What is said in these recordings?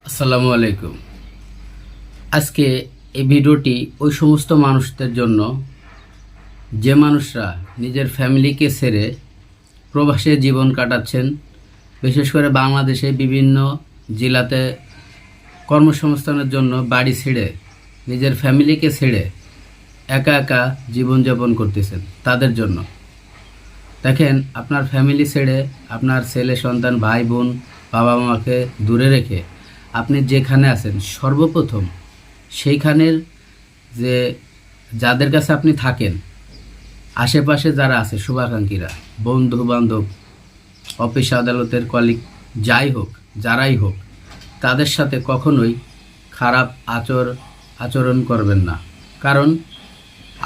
আসসালামু আলাইকুম। আজকে এই ভিডিওটি ওই সমস্ত মানুষদের জন্য যে মানুষরা নিজের ফ্যামিলিকে ছেড়ে প্রবাসে জীবন কাটাচ্ছেন, বিশেষ করে বাংলাদেশে বিভিন্ন জেলাতে কর্মসংস্থানের জন্য বাড়ি ছেড়ে নিজের ফ্যামিলিকে ছেড়ে একা একা জীবনযাপন করতেছেন। তাদের জন্য দেখেন, আপনার ফ্যামিলি ছেড়ে আপনার ছেলে সন্তান ভাই বোন বাবা মাকে দূরে রেখে আপনি যেখানে আছেন, সর্বপ্রথম সেইখানের যে যাদের কাছে আপনি থাকেন, আশেপাশে যারা আছে শুভাকাঙ্ক্ষীরা, বন্ধু বান্ধব, অফিস আদালতের কলিগ, যাই হোক, যারাই হোক, তাদের সাথে কখনোই খারাপ আচরণ করবেন না। কারণ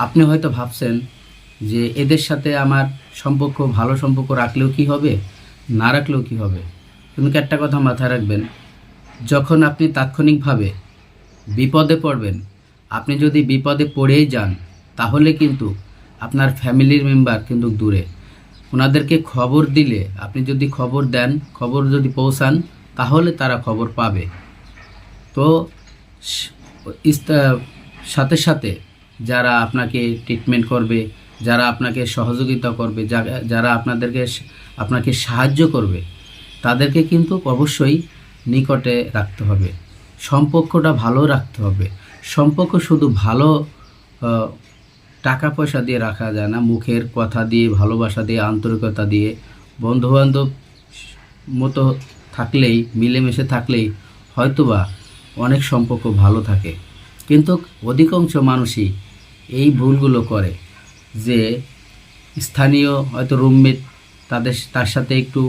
আপনি হয়তো ভাবছেন যে এদের সাথে আমার ভালো সম্পর্ক রাখলেও কি হবে, না রাখলেও কি হবে। কিন্তু একটা কথা মাথায় রাখবেন, যখন আপনি তাৎক্ষণিকভাবে বিপদে পড়বেন, আপনি যদি বিপদে পড়েই যান, তাহলে কিন্তু আপনার ফ্যামিলির মেম্বার কিন্তু দূরে। ওনাদেরকে খবর দিলে, আপনি যদি খবর দেন, খবর যদি পৌঁছান, তাহলে তারা খবর পাবে। তো সাথে সাথে যারা আপনাকে ট্রিটমেন্ট করবে, যারা আপনাকে সহযোগিতা করবে, যারা আপনাকে সাহায্য করবে, তাদেরকে কিন্তু অবশ্যই নিকটে রাখতে হবে। সম্পর্কটা ভালো রাখতে হবে। সম্পর্ক শুধু ভালো টাকা পয়সা দিয়ে রাখা যায় না, মুখের কথা দিয়ে, ভালোবাসা দিয়ে, আন্তরিকতা দিয়ে, বন্ধুবান্ধব মতো থাকলেই, মিলেমিশে থাকলেই হয়তোবা অনেক সম্পর্ক ভালো থাকে। কিন্তু অধিকাংশ মানুষই এই ভুলগুলো করে যে স্থানীয় হয়তো রুমমেট, তার সাথে একটু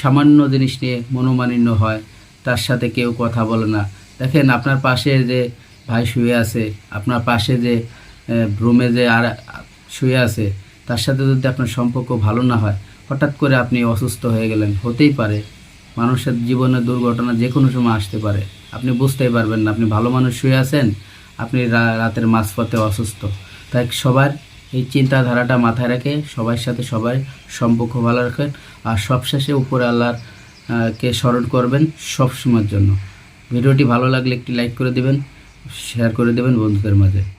সামান্য জিনিস নিয়ে মনোমালিন্য হয়, তার সাথে কেউ কথা বলে না। দেখেন, আপনার পাশে যে ভাই শুয়ে আছে, আপনার পাশে যে রুমে যে আর শুয়ে আছে, তার সাথে যদি আপনার সম্পর্ক ভালো না হয়, হঠাৎ করে আপনি অসুস্থ হয়ে গেলেন, হতেই পারে। মানুষের জীবনে দুর্ঘটনা যে কোনো সময় আসতে পারে, আপনি বুঝতেই পারবেন না। আপনি ভালো মানুষ শুয়ে আছেন, আপনি রাতের মাঝপথে অসুস্থ। তাই সবার এই চিন্তাধারাটা মাথায় রেখে সবার সাথে সবাই সম্পর্ক ভালো রাখেন। আর সবশেষে উপরে আল্লাহর কে স্মরণ করবেন সব সময়ের জন্য। ভিডিওটি ভালো লাগলে একটি লাইক করে দেবেন, শেয়ার করে দেবেন বন্ধুদের মাঝে।